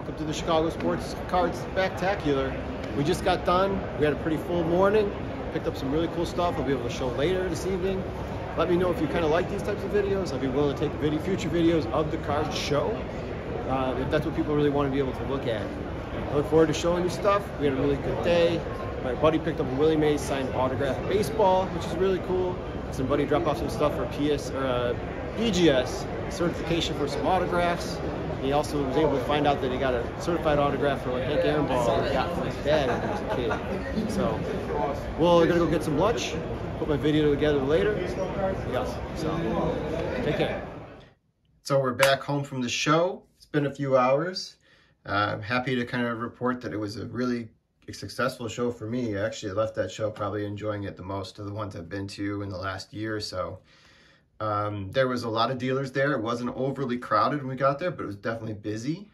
Welcome to the Chicago Sports Cards Spectacular. We just got done. We had a pretty full morning. Picked up some really cool stuff I'll be able to show later this evening. Let me know if you kind of like these types of videos. I'd be willing to take future videos of the card show if that's what people really want to be able to look at. I look forward to showing you stuff. We had a really good day. My buddy picked up a Willie Mays signed autograph baseball, which is really cool. Somebody dropped off some stuff for EGS certification for some autographs. He also was able to find out that he got a certified autograph for like Hank Aaron ball that he got from his dad when he was a kid. So we're gonna go get some lunch, put my video together later. Yes. So take care. So we're back home from the show. It's been a few hours. I'm happy to kind of report that it was a really successful show for me. I actually left that show probably enjoying it the most of the ones I've been to in the last year or so. There was a lot of dealers there. It wasn't overly crowded when we got there, but it was definitely busy.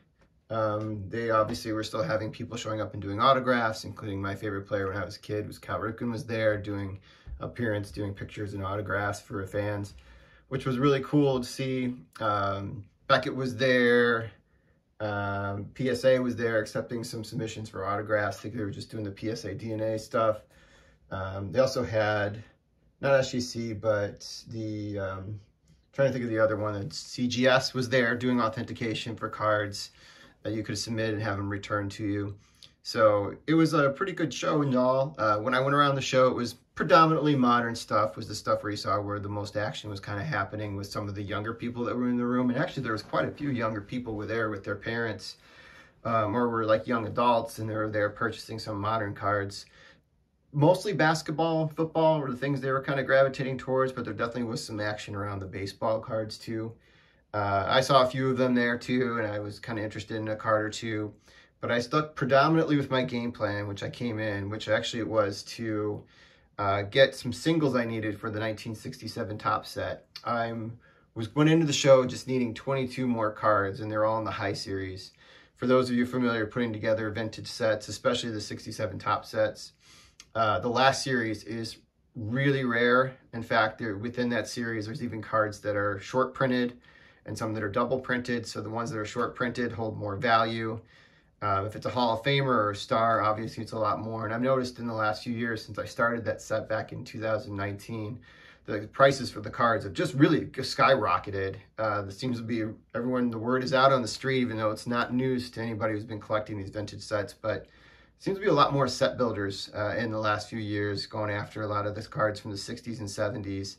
They obviously were still having people showing up and doing autographs, including my favorite player when I was a kid was Cal Ripken was there doing pictures and autographs for fans, which was really cool to see. Beckett was there. PSA was there accepting some submissions for autographs. I think they were just doing the PSA DNA stuff. They also had, not SGC, but the, trying to think of the other one, CGS was there doing authentication for cards that you could submit and have them returned to you. So it was a pretty good show and all. When I went around the show, it was predominantly modern stuff, was the stuff where you saw where the most action was kind of happening with some of the younger people that were in the room. And actually there was quite a few younger people were there with their parents, or were like young adults, and they were there purchasing some modern cards. Mostly basketball and football were the things they were kind of gravitating towards, but there definitely was some action around the baseball cards too. I saw a few of them there too, and I was kind of interested in a card or two. But I stuck predominantly with my game plan, which I came in, which actually it was to get some singles I needed for the 1967 top set. Went into the show just needing 22 more cards, and they're all in the high series. For those of you familiar putting together vintage sets, especially the 67 top sets, the last series is really rare. In fact, within that series, there's even cards that are short printed and some that are double printed. So the ones that are short printed hold more value. If it's a Hall of Famer or a star, obviously it's a lot more. And I've noticed in the last few years since I started that set back in 2019, the prices for the cards have just really skyrocketed. There seems to be the word is out on the street, even though it's not news to anybody who's been collecting these vintage sets. But seems to be a lot more set builders in the last few years going after a lot of the cards from the 60s and 70s.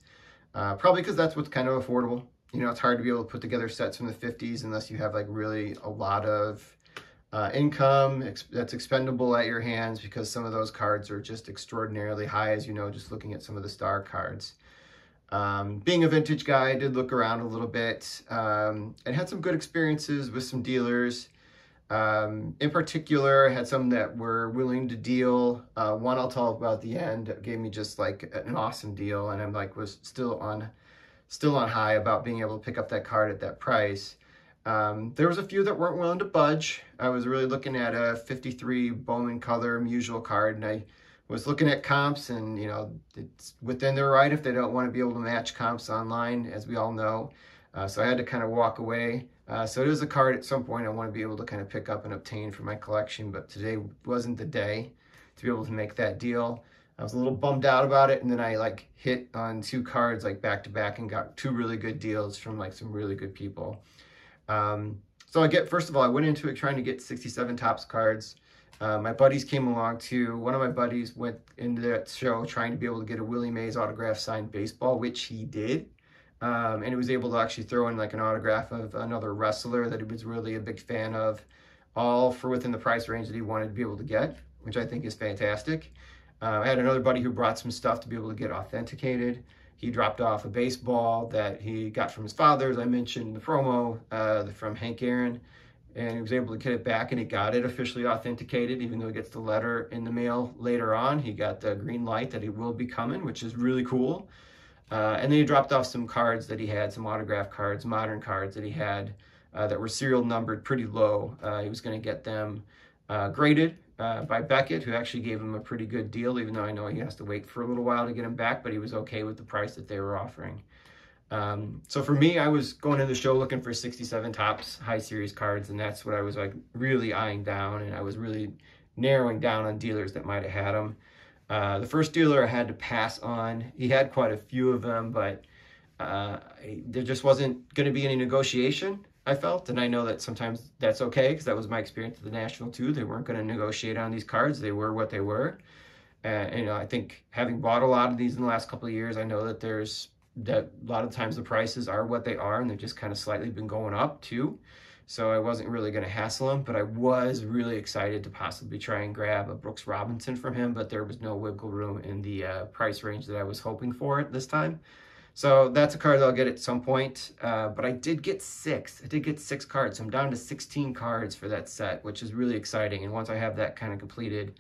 Probably because that's what's kind of affordable. You know, it's hard to be able to put together sets from the 50s unless you have like really a lot of income that's expendable at your hands, because some of those cards are just extraordinarily high, as you know, just looking at some of the star cards. Being a vintage guy, I did look around a little bit and had some good experiences with some dealers. In particular, I had some that were willing to deal. One I'll tell about at the end that gave me just like an awesome deal, and I'm like was still on high about being able to pick up that card at that price. There was a few that weren't willing to budge. I was really looking at a 53 Bowman Color Musial card, and I was looking at comps, and you know, it's within their right if they don't want to be able to match comps online, as we all know. So I had to kind of walk away. So it is a card at some point I want to be able to kind of pick up and obtain for my collection, but today wasn't the day to be able to make that deal. I was a little bummed out about it, and then I like hit on two cards like back to back and got two really good deals from like some really good people. So first of all, I went into it trying to get 67 Topps cards. My buddies came along too. One of my buddies went into that show trying to be able to get a Willie Mays autograph signed baseball, which he did. And he was able to actually throw in like an autograph of another wrestler that he was really a big fan of, all for within the price range that he wanted to be able to get, which I think is fantastic. I had another buddy who brought some stuff to be able to get authenticated. He dropped off a baseball that he got from his father, as I mentioned in the promo, from Hank Aaron, and he was able to get it back, and he got it officially authenticated, even though he gets the letter in the mail later on. He got the green light that he will be coming, which is really cool. And then he dropped off some cards that he had, some autograph cards, modern cards that he had that were serial numbered pretty low. He was going to get them graded by Beckett, who actually gave him a pretty good deal, even though I know he has to wait for a little while to get them back, but he was okay with the price that they were offering. So for me, I was going to the show looking for 67 Topps high series cards, and that's what I was like really eyeing down, and I was really narrowing down on dealers that might have had them. The first dealer I had to pass on. He had quite a few of them, but there just wasn't going to be any negotiation, I felt. And I know that sometimes that's okay, because that was my experience at the National too. They weren't going to negotiate on these cards. They were what they were. And, you know, I think having bought a lot of these in the last couple of years, I know that a lot of times the prices are what they are, and they've just kind of slightly been going up too. So I wasn't really going to hassle him, but I was really excited to possibly try and grab a Brooks Robinson from him, but there was no wiggle room in the price range that I was hoping for at this time. So that's a card that I'll get at some point, but I did get 6. I did get 6 cards. So I'm down to 16 cards for that set, which is really exciting. And once I have that kind of completed,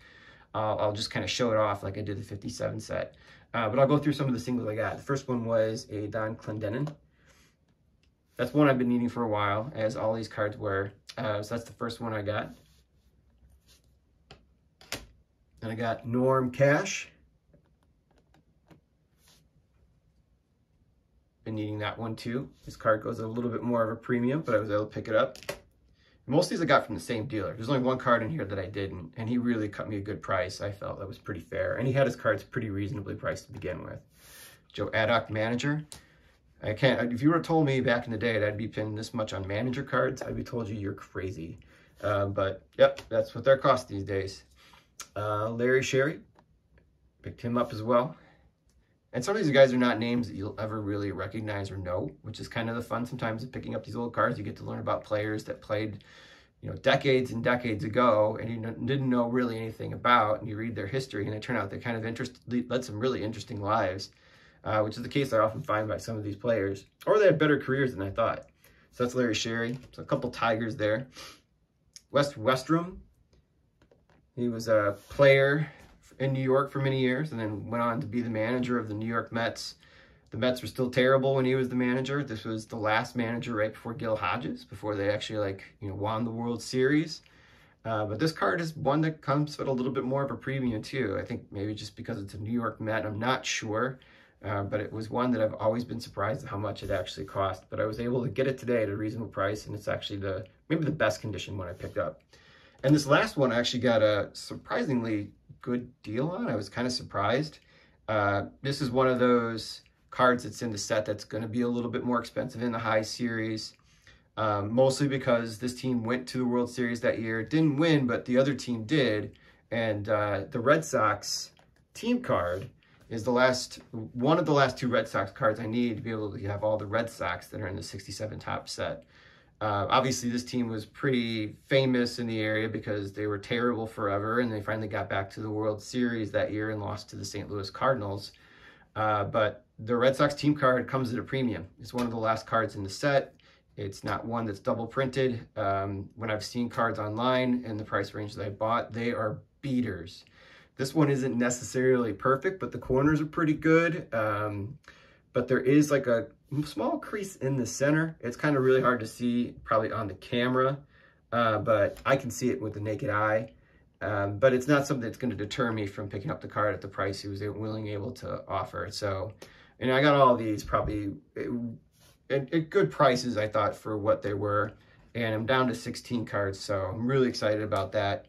I'll just kind of show it off like I did the 57 set. But I'll go through some of the singles I got. The first one was a Don Clendenon. That's one I've been needing for a while, as all these cards were. So that's the first one I got. And I got Norm Cash. Been needing that one too. This card goes a little bit more of a premium, but I was able to pick it up. Most of these I got from the same dealer. There's only one card in here that I didn't, and he really cut me a good price. I felt that was pretty fair, and he had his cards pretty reasonably priced to begin with. Joe Addock Manager. I can't, if you would have told me back in the day that I'd be pinning this much on manager cards, I'd be told you you're crazy. But yep, that's what they're cost these days. Larry Sherry, picked him up as well. And some of these guys are not names that you'll ever really recognize or know, which is kind of the fun sometimes of picking up these old cards. You get to learn about players that played, you know, decades and decades ago, and you didn't know really anything about, and you read their history, and they turn out they kind of led some really interesting lives, which is the case I often find by some of these players, or they had better careers than I thought. So that's Larry Sherry. So a couple Tigers there. Wes Westrum. He was a player in New York for many years, and then went on to be the manager of the New York Mets. The Mets were still terrible when he was the manager. This was the last manager right before Gil Hodges, before they actually won the World Series. But this card is one that comes with a little bit more of a premium too. I think maybe just because it's a New York Met, I'm not sure. But it was one that I've always been surprised at how much it actually cost. But I was able to get it today at a reasonable price, and it's actually maybe the best condition one I picked up. And this last one I actually got a surprisingly good deal on. I was kind of surprised. This is one of those cards that's in the set that's going to be a little bit more expensive in the high series, mostly because this team went to the World Series that year. Didn't win, but the other team did. And the Red Sox team card is one of the last 2 Red Sox cards I need to be able to have all the Red Sox that are in the 67 Topps set. Obviously, this team was pretty famous in the area because they were terrible forever, and they finally got back to the World Series that year and lost to the St. Louis Cardinals. But the Red Sox team card comes at a premium. It's one of the last cards in the set. It's not one that's double printed. When I've seen cards online and the price range that I bought, they are beaters. This one isn't necessarily perfect, but the corners are pretty good. But there is like a small crease in the center. It's kind of really hard to see probably on the camera, but I can see it with the naked eye. But it's not something that's going to deter me from picking up the card at the price he was able to offer. So, and I got all these probably at good prices, I thought, for what they were. And I'm down to 16 cards, so I'm really excited about that.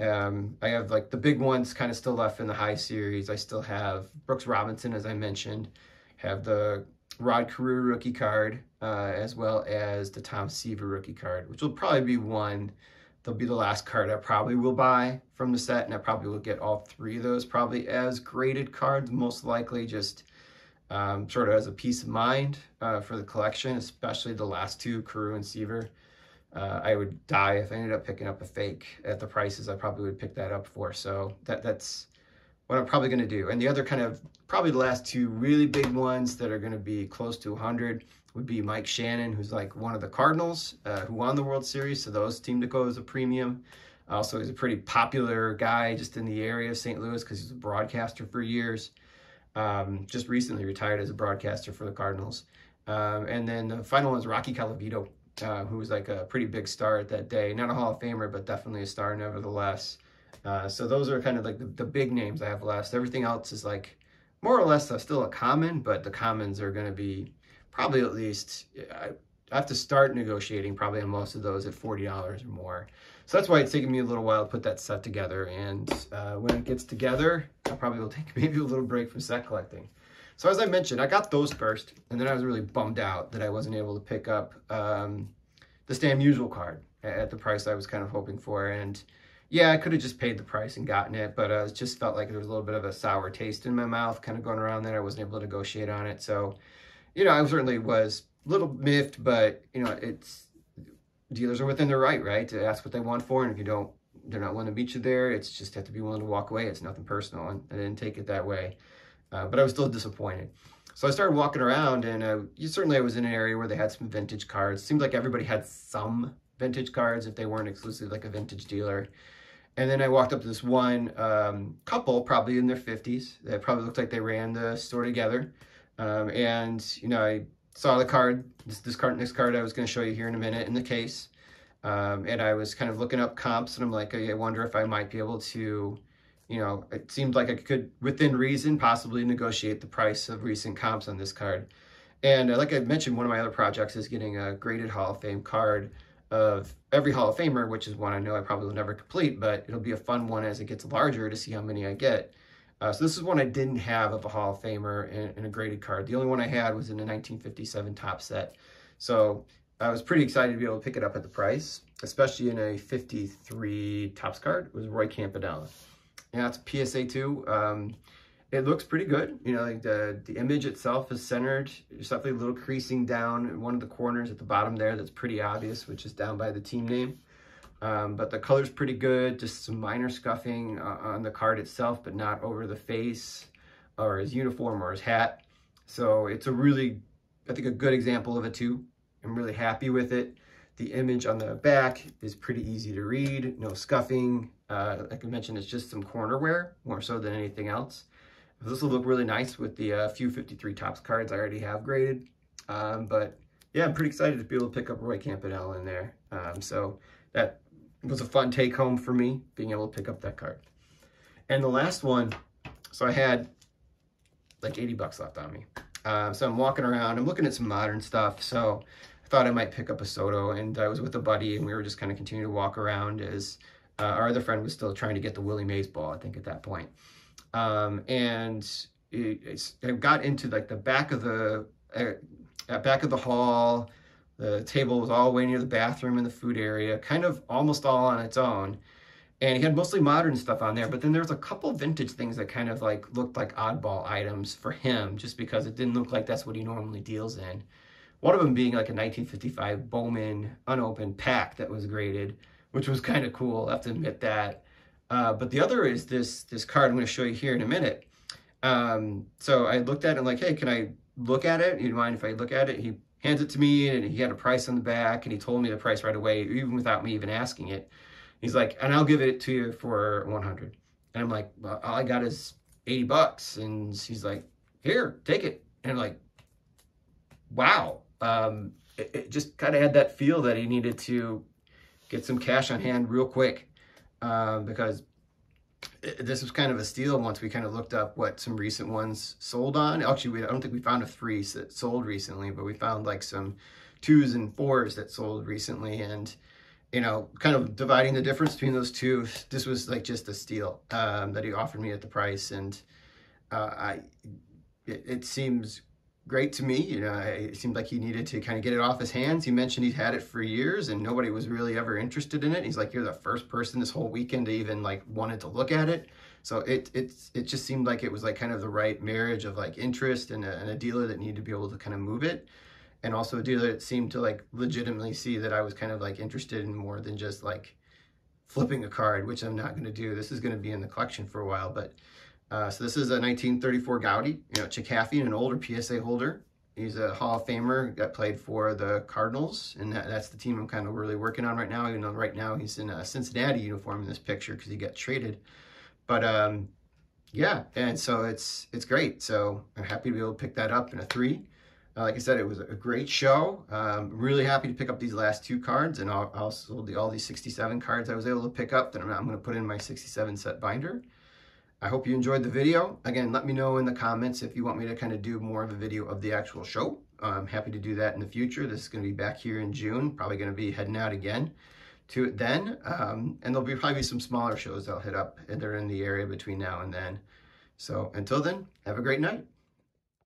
I have like the big ones kind of still left in the high series. I still have Brooks Robinson, as I mentioned, have the Rod Carew rookie card, as well as the Tom Seaver rookie card, which will probably be they'll be the last card I probably will buy from the set, and I probably will get all 3 of those probably as graded cards, most likely just sort of as a peace of mind for the collection, especially the last 2, Carew and Seaver. I would die if I ended up picking up a fake at the prices I probably would pick that up for. So that's what I'm probably going to do. And the other probably the last 2 really big ones that are going to be close to 100 would be Mike Shannon, who's like one of the Cardinals who won the World Series. So those seem to go as a premium. Also, he's a pretty popular guy just in the area of St. Louis because he's a broadcaster for years. Just recently retired as a broadcaster for the Cardinals. And then the final one is Rocky Colavito, who was like a pretty big star at that day. Not a Hall of Famer, but definitely a star nevertheless. So those are kind of like the big names I have left. Everything else is like more or less still a common, but the commons are going to be probably at least, I have to start negotiating probably on most of those at $40 or more. So that's why it's taken me a little while to put that set together. And when it gets together, I probably will take maybe a little break from set collecting. So as I mentioned, I got those first, and then I was really bummed out that I wasn't able to pick up the Stan Musial card at the price I was kind of hoping for. And yeah, I could have just paid the price and gotten it, but it just felt like there was a little bit of a sour taste in my mouth kind of going around there. I wasn't able to negotiate on it. So, you know, I certainly was a little miffed, but, you know, dealers are within their right, to ask what they want for, and if you don't, they're not willing to meet you there, it's just have to be willing to walk away. It's nothing personal, and I didn't take it that way. But I was still disappointed. So I started walking around, and certainly I was in an area where they had some vintage cards. Seemed like everybody had some vintage cards if they weren't exclusively like a vintage dealer. And then I walked up to this one couple, probably in their 50s. They probably looked like they ran the store together. And, you know, I saw the card, this card I was going to show you here in a minute in the case. And I was kind of looking up comps, and I'm like, I wonder if I might be able to, you know, it seemed like I could, within reason, possibly negotiate the price of recent comps on this card. And like I mentioned, one of my other projects is getting a graded Hall of Fame card of every Hall of Famer, which is one I know I probably will never complete, but it'll be a fun one as it gets larger to see how many I get. So this is one I didn't have of a Hall of Famer in a graded card. The only one I had was in a 1957 top set. So I was pretty excited to be able to pick it up at the price, especially in a 53 Topps card. It was Roy Campanella. Yeah, it's PSA 2. It looks pretty good. You know, like the image itself is centered. There's definitely a little creasing down in one of the corners at the bottom there that's pretty obvious, which is down by the team name. But the color's pretty good. Just some minor scuffing on the card itself, but not over the face or his uniform or his hat. So it's a really, I think, a good example of a 2. I'm really happy with it. The image on the back is pretty easy to read. No scuffing. Like I mentioned, it's just some corner wear, more so than anything else. This will look really nice with the few 53 Topps cards I already have graded. But yeah, I'm pretty excited to be able to pick up Roy Campanella in there. So that was a fun take home for me, being able to pick up that card. And the last one, so I had like 80 bucks left on me. So I'm walking around, I'm looking at some modern stuff. So I thought I might pick up a Soto, and I was with a buddy, and we were just kind of continuing to walk around as our other friend was still trying to get the Willie Mays ball, I think, at that point. And I got into like the back of the hall. The table was all the way near the bathroom and the food area, kind of almost all on its own. And he had mostly modern stuff on there, but then there was a couple vintage things that kind of like looked like oddball items for him, just because it didn't look like that's what he normally deals in. One of them being like a 1955 Bowman unopened pack that was graded, which was kind of cool, I have to admit that. But the other is this card I'm going to show you here in a minute. So I looked at it and like, hey, can I look at it? You mind if I look at it? He hands it to me, and he had a price on the back, and he told me the price right away, even without me even asking it. He's like, and I'll give it to you for 100. And I'm like, well, all I got is 80 bucks. And he's like, here, take it. And I'm like, wow. It just kind of had that feel that he needed to get some cash on hand real quick, because this was kind of a steal once we kind of looked up what some recent ones sold on. Actually, I don't think we found a 3 that sold recently, but we found like some 2s and 4s that sold recently. And, you know, kind of dividing the difference between those two, this was like just a steal that he offered me at the price. And it seems great to me. You know, it seemed like he needed to kind of get it off his hands. He mentioned he'd had it for years and nobody was really ever interested in it. He's like, you're the first person this whole weekend to even like wanted to look at it. So it just seemed like it was like kind of the right marriage of like interest and a dealer that needed to be able to kind of move it. And also a dealer that seemed to like legitimately see that I was kind of like interested in more than just like flipping a card, which I'm not going to do. This is going to be in the collection for a while, but so this is a 1934 Goudey, you know, Chick Haffey, an older PSA holder. He's a Hall of Famer, got played for the Cardinals, and that's the team I'm kind of really working on right now, even though right now he's in a Cincinnati uniform in this picture because he got traded. But yeah, and so it's great. So I'm happy to be able to pick that up in a 3. Like I said, it was a great show. Really happy to pick up these last 2 cards, and also all these 67 cards I was able to pick up that I'm going to put in my 67 set binder. I hope you enjoyed the video. Again, let me know in the comments if you want me to kind of do more of a video of the actual show, I'm happy to do that in the future. This is going to be back here in June, probably going to be heading out again to it then. And there'll be probably some smaller shows I'll hit up, and they're in the area between now and then. So until then, have a great night.